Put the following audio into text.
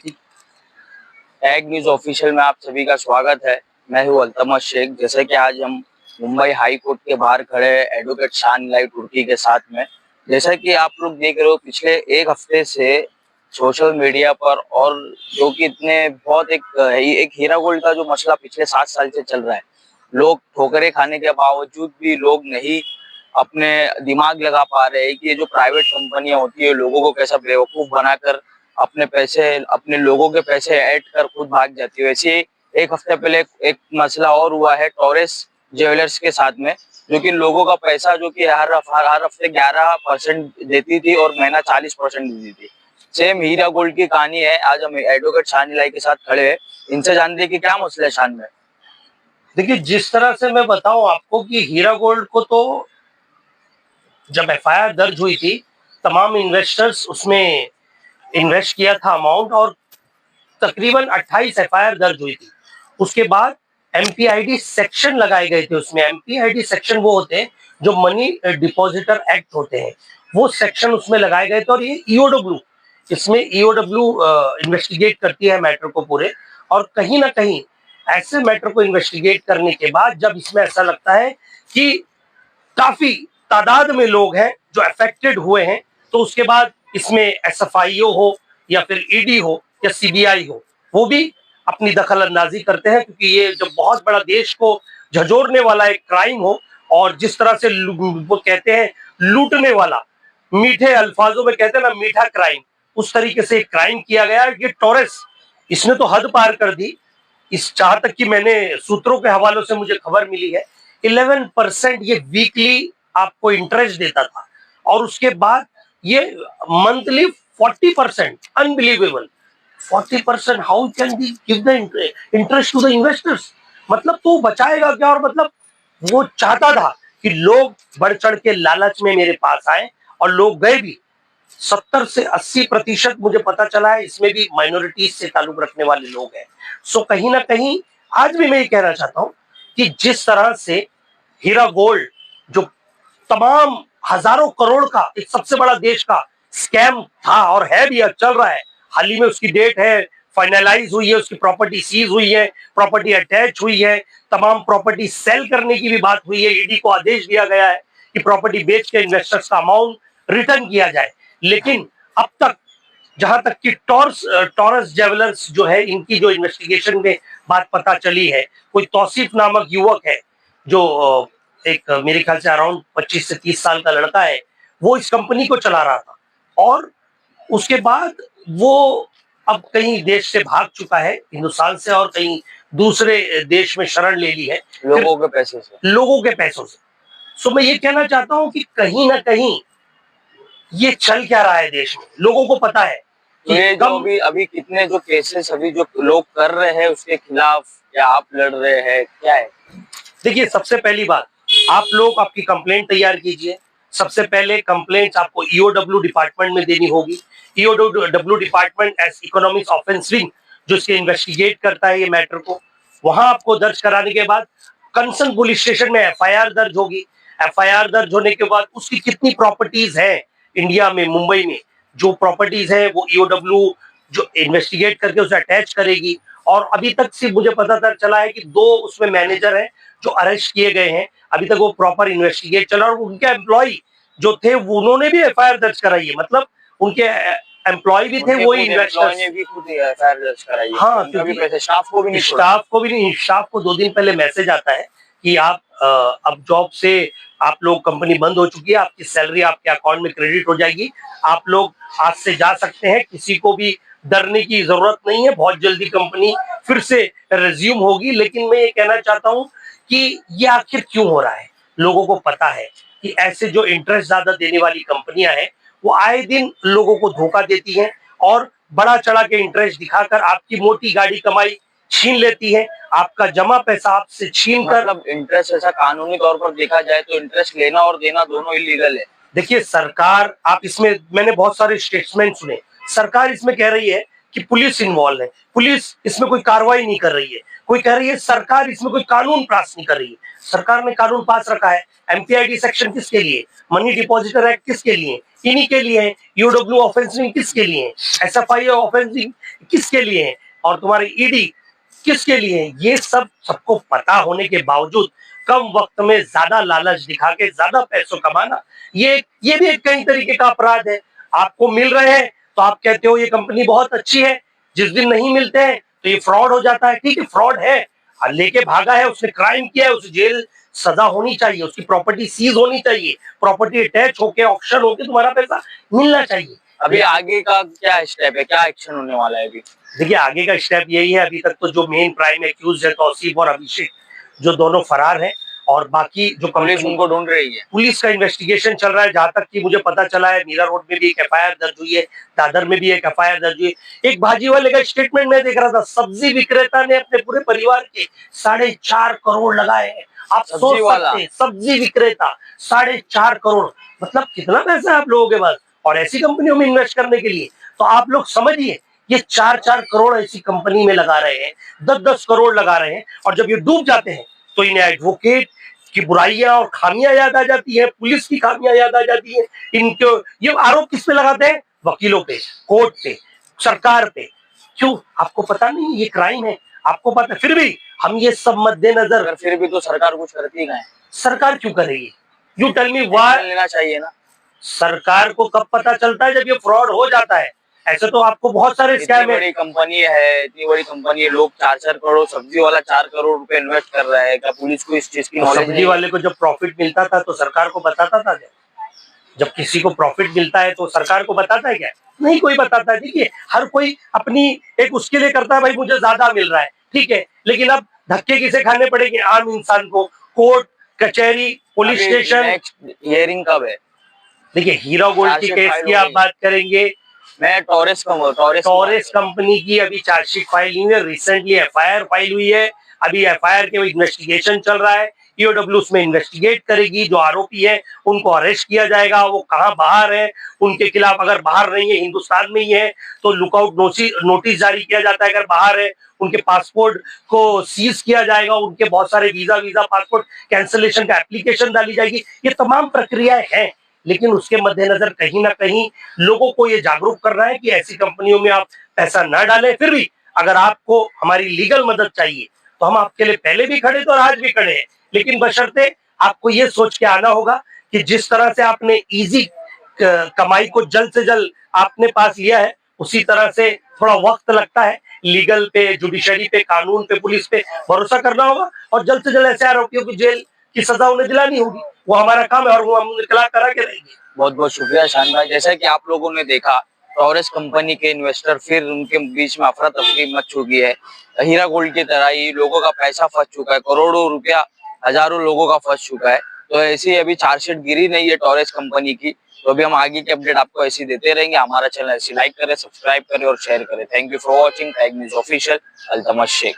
Tag news official में आप सभी का स्वागत है। मैं हूं अल्तमश शेख। जैसे कि आज हम मुंबई हाई कोर्ट के बाहर खड़े हैं एडवोकेट शान लाई तुर्की के साथ में। जैसा कि आप लोग देख रहे हो पिछले एक हफ्ते से सोशल मीडिया पर और जो कि इतने बहुत एक हीरा गोल्ड का जो मसला पिछले 7 साल से चल रहा है, लोग ठोकरें खाने के बावजूद भी लोग नहीं अपने दिमाग लगा पा रहे हैं कि ये जो प्राइवेट कंपनियां होती है लोगों को कैसा बेवकूफ बनाकर अपने पैसे अपने लोगों के पैसे ऐड कर खुद भाग जाती है। वैसे एक हफ्ते पहले एक मसला और हुआ है टॉरेस ज्वेलर्स के साथ में, जो कि लोगों का पैसा जो कि हर हफ्ते 11% देती थी और महीना 40% देती थी। सेम हीरा गोल्ड की कहानी है। आज हम एडवोकेट शान लाई के साथ खड़े हैं, इनसे जानते हैं कि क्या मसला है शान में। देखिए, जिस तरह से मैं बताऊं आपको कि हीरा गोल्ड को तो जब एफआईआर दर्ज हुई थी, तमाम इन्वेस्टर्स उसमें इन्वेस्ट किया था अमाउंट, और तकरीबन 28 एफआईआर दर्ज हुई थी। उसके बाद एमपीआईडी सेक्शन लगाए गए थे। उसमें एमपीआईडी सेक्शन वो होते हैं जो मनी डिपॉजिटर एक्ट होते हैं, वो सेक्शन उसमें लगाए गए थे। और ये ईओडब्ल्यू, इसमें ईओडब्ल्यू इन्वेस्टिगेट करती है मैटर को पूरे। और कहीं ना कहीं ऐसे मैटर को इन्वेस्टिगेट करने के बाद जब इसमें ऐसा लगता है कि काफी तादाद में लोग हैं जो अफेक्टेड हुए हैं, तो उसके बाद इसमें एसएफआईओ हो या फिर ईडी हो या सीबीआई हो, वो भी अपनी दखल अंदाजी करते हैं, क्योंकि ये जब बहुत बड़ा देश को झंझोरने वाला एक क्राइम हो, और जिस तरह से वो कहते हैं लूटने वाला, मीठे अल्फाजों में कहते हैं ना मीठा क्राइम, उस तरीके से क्राइम किया गया। ये टॉरेस, इसने तो हद पार कर दी। इस जहां तक कि मैंने सूत्रों के हवालों से मुझे खबर मिली है, 11% ये वीकली आपको इंटरेस्ट देता था, और उसके बाद ये monthly 40%। Unbelievable, 40%! How can be give the interest to the investors? मतलब तो बचाएगा क्या? और मतलब वो चाहता था कि लोग बढ़ चढ़ के लालच में मेरे पास आए, और लोग गए भी। 70 से 80% मुझे पता चला है इसमें भी माइनॉरिटीज से ताल्लुक रखने वाले लोग हैं। सो कहीं ना कहीं आज भी मैं ये कहना चाहता हूं कि जिस तरह से हीरा गोल्ड, जो तमाम हजारों करोड़ का एक सबसे बड़ा देश का स्कैम था और है भी, चल रहा है, हाल ही में उसकी डेट है, फाइनलाइज हुई है, उसकी प्रॉपर्टी सीज हुई है, प्रॉपर्टी अटैच हुई है, तमाम प्रॉपर्टी सेल करने की भी बात हुई है। ईडी को आदेश दिया गया है कि प्रॉपर्टी बेच के इन्वेस्टर्स का अमाउंट रिटर्न किया जाए। लेकिन अब तक, जहां तक कि टॉरस ज्वेलर्स जो है, इनकी जो इन्वेस्टिगेशन में बात पता चली है, कोई तौसीफ नामक युवक है जो एक मेरे ख्याल से अराउंड 25 से 30 साल का लड़का है, वो इस कंपनी को चला रहा था। और उसके बाद वो अब कहीं देश से भाग चुका है, हिंदुस्तान से, और कहीं दूसरे देश में शरण ले ली है लोगों के पैसे से, लोगों के पैसों से। सो मैं ये कहना चाहता हूं कि कहीं ना कहीं ये चल क्या रहा है देश में, लोगों को पता है तो कि ये जो अभी अभी कितने जो केसेस अभी जो लोग कर रहे हैं उसके खिलाफ क्या आप लड़ रहे हैं, क्या है? देखिए, सबसे पहली बात, आप लोग आपकी कंप्लेंट तैयार कीजिए। सबसे पहले कंप्लेंट आपको ईओडब्ल्यू डिपार्टमेंट में देनी होगी। EOW department as economics offence wing, जो इसके इन्वेस्टिगेट करता है ये मैटर को, वहां आपको दर्ज कराने के बाद कंसर्न पुलिस स्टेशन में एफआईआर दर्ज होगी। एफआईआर दर्ज होने के बाद उसकी कितनी प्रॉपर्टीज हैं इंडिया में, मुंबई में, जो प्रॉपर्टीज है वो ईओडब्ल्यू जो इन्वेस्टिगेट करके उसे अटैच करेगी। और अभी तक से मुझे पता चला है कि 2 उसमें मैनेजर हैं जो अरेस्ट किए गए हैं। अभी तक वो प्रॉपर इन्वेस्टिगेट चला, और उनके एम्प्लॉय जो थे उन्होंने भी एफआईआर दर्ज कराई है। मतलब उनके एम्प्लॉय भी थे, वही इन्वेस्टर्स ने भी खुद एफआईआर दर्ज कराई है। हाँ, क्योंकि स्टाफ को भी नहीं, स्टाफ को 2 दिन पहले मैसेज आता है कि आप अब जॉब से, आप लोग, कंपनी बंद हो चुकी है, आपकी सैलरी आपके अकाउंट में क्रेडिट हो जाएगी, आप लोग आज से जा सकते हैं, किसी को भी डरने की जरूरत नहीं है, बहुत जल्दी कंपनी फिर से रिज्यूम होगी। लेकिन मैं ये कहना चाहता हूं कि ये आखिर क्यों हो रहा है? लोगों को पता है कि ऐसे जो इंटरेस्ट ज्यादा देने वाली कंपनियां हैं, वो आए दिन लोगों को धोखा देती हैं, और बड़ा चढ़ा के इंटरेस्ट दिखाकर आपकी मोटी गाड़ी कमाई छीन लेती है, आपका जमा पैसा आपसे छीन कर। मतलब इंटरेस्ट ऐसा कानूनी तौर पर देखा जाए तो इंटरेस्ट लेना और देना दोनों इलीगल है। देखिए, सरकार, आप इसमें, मैंने बहुत सारे स्टेटमेंट सुने, सरकार इसमें कह रही है कि पुलिस इन्वॉल्व है, पुलिस इसमें कोई कार्रवाई नहीं कर रही है, कोई कह रही है सरकार इसमें कोई कानून पास नहीं कर रही है। सरकार ने कानून पास रखा है। एमपीआईडी सेक्शन किसके लिए, मनी डिपॉजिटर एक्ट किसके लिए, इन्हीं के लिए है। ईओडब्ल्यू ऑफेंसिंग किसके लिए है, एसएफआई ऑफेंसिंग किसके लिए है, और तुम्हारी ईडी किसके लिए है। ये सब सबको पता होने के बावजूद कम वक्त में ज्यादा लालच दिखा के ज्यादा पैसों कमाना, ये भी एक कई तरीके का अपराध है। आपको मिल रहे हैं तो आप कहते हो ये कंपनी बहुत अच्छी है, जिस दिन नहीं मिलते हैं तो ये फ्रॉड हो जाता है। ठीक है, फ्रॉड है, लेके भागा है, उसने क्राइम किया है, उसे जेल सजा होनी चाहिए, उसकी प्रॉपर्टी सीज होनी चाहिए, प्रॉपर्टी अटैच होके ऑक्शन होके तुम्हारा पैसा मिलना चाहिए। अभी आगे का क्या स्टेप है, क्या एक्शन होने वाला है अभी? देखिए आगे का स्टेप यही है, अभी तक तो जो मेन प्राइम एक्यूज है तौसीफ और अभिषेक, जो दोनों फरार हैं, और बाकी जो पुलिस उनको ढूंढ रही है। पुलिस का इन्वेस्टिगेशन चल रहा है। जहां तक कि मुझे पता चला है मीरा रोड में भी एक एफआईआर दर्ज हुई है, दादर में भी एक एफआईआर दर्ज हुई है। एक भाजी वाले का स्टेटमेंट मैं देख रहा था, सब्जी विक्रेता ने अपने पूरे परिवार के 4.5 करोड़ लगाए हैं। आप सोच सकते हैं, सब्जी विक्रेता 4.5 करोड़, मतलब कितना पैसा है आप लोगों के पास, और ऐसी कंपनियों में इन्वेस्ट करने के लिए। तो आप लोग समझिए, ये 4-4 करोड़ ऐसी कंपनी में लगा रहे हैं, 10-10 करोड़ लगा रहे हैं, और जब ये डूब जाते हैं तो इन्हें एडवोकेट की बुराइयां और खामियां याद आ जाती है, पुलिस की खामियां याद आ जाती है। इनको ये आरोप किस पे लगाते हैं, वकीलों पे, कोर्ट पे, सरकार पे। क्यों, आपको पता नहीं ये क्राइम है, आपको पता, फिर भी हम ये सब मद्देनजर, फिर भी तो सरकार कुछ करती है। सरकार क्यों करेगी, यू टेल मी व्हाई। लेना चाहिए ना। सरकार को कब पता चलता है, जब ये फ्रॉड हो जाता है। ऐसे तो आपको बहुत सारे स्कैम है। बड़ी कंपनी है, इतनी बड़ी कंपनी है, लोग 4-4 करोड़, सब्जी वाला 4 करोड़ रुपए इन्वेस्ट कर रहा है। क्या पुलिस को इस चीज की नॉलेज नहीं? सब्जी वाले को जब प्रॉफिट मिलता था तो सरकार को बताता था क्या? जब किसी को प्रॉफिट मिलता है तो सरकार को बताता है क्या? नहीं कोई बताता है। देखिए हर कोई अपनी एक उसके लिए करता है, भाई मुझे ज्यादा मिल रहा है, ठीक है, लेकिन अब धक्के किसे खाने पड़ेंगे, आम इंसान को। कोर्ट कचहरी पुलिस स्टेशन। हियरिंग कब है? देखिए हीरा गोल्ड की केस की आप बात करेंगे, मैं टोरेस कंपनी की अभी चार्जशीट फाइल हुई है, रिसेंटली एफआईआर फाइल हुई है। अभी एफआईआर के इन्वेस्टिगेशन चल रहा है, ईओडब्ल्यू उसमें इन्वेस्टिगेट करेगी, जो आरोपी है उनको अरेस्ट किया जाएगा। वो कहाँ बाहर है, उनके खिलाफ, अगर बाहर नहीं है हिंदुस्तान में ही है तो लुकआउट नोटिस जारी किया जाता है। अगर बाहर है उनके पासपोर्ट को सीज किया जाएगा, उनके बहुत सारे वीजा पासपोर्ट कैंसिलेशन का एप्लीकेशन डाली जाएगी। ये तमाम प्रक्रियाएं हैं, लेकिन उसके मद्देनजर कहीं ना कहीं लोगों को ये जागरूक करना है कि ऐसी कंपनियों में आप पैसा ना डालें। फिर भी अगर आपको हमारी लीगल मदद चाहिए तो हम आपके लिए पहले भी खड़े थे और आज भी खड़े हैं, लेकिन बशर्ते आपको ये सोच के आना होगा कि जिस तरह से आपने इजी कमाई को जल्द से जल्द आपने पास लिया है, उसी तरह से थोड़ा वक्त लगता है। लीगल पे, जुडिशरी पे, कानून पे, पुलिस पे भरोसा करना होगा, और जल्द से जल्द ऐसे आरोपियों की जेल की सजा उन्हें दिलानी होगी। वो हमारा काम है और वो हम निकला करा के रहेंगे। बहुत बहुत शुक्रिया शान भाई। जैसा कि आप लोगों ने देखा, टोरेस कंपनी के इन्वेस्टर, फिर उनके बीच में अफरा तफरी मच चुकी है। हीरा गोल्ड की तरह ही लोगों का पैसा फंस चुका है, करोड़ों रुपया हजारों लोगों का फंस चुका है। तो ऐसी अभी चार्जशीट गिरी नहीं है टोरेस कंपनी की। तो अभी हम आगे के अपडेट आपको ऐसी देते रहेंगे। हमारा चैनल ऐसे लाइक करें, सब्सक्राइब करें और शेयर करें। Thank you for watching tag news official. Altamash Sheikh.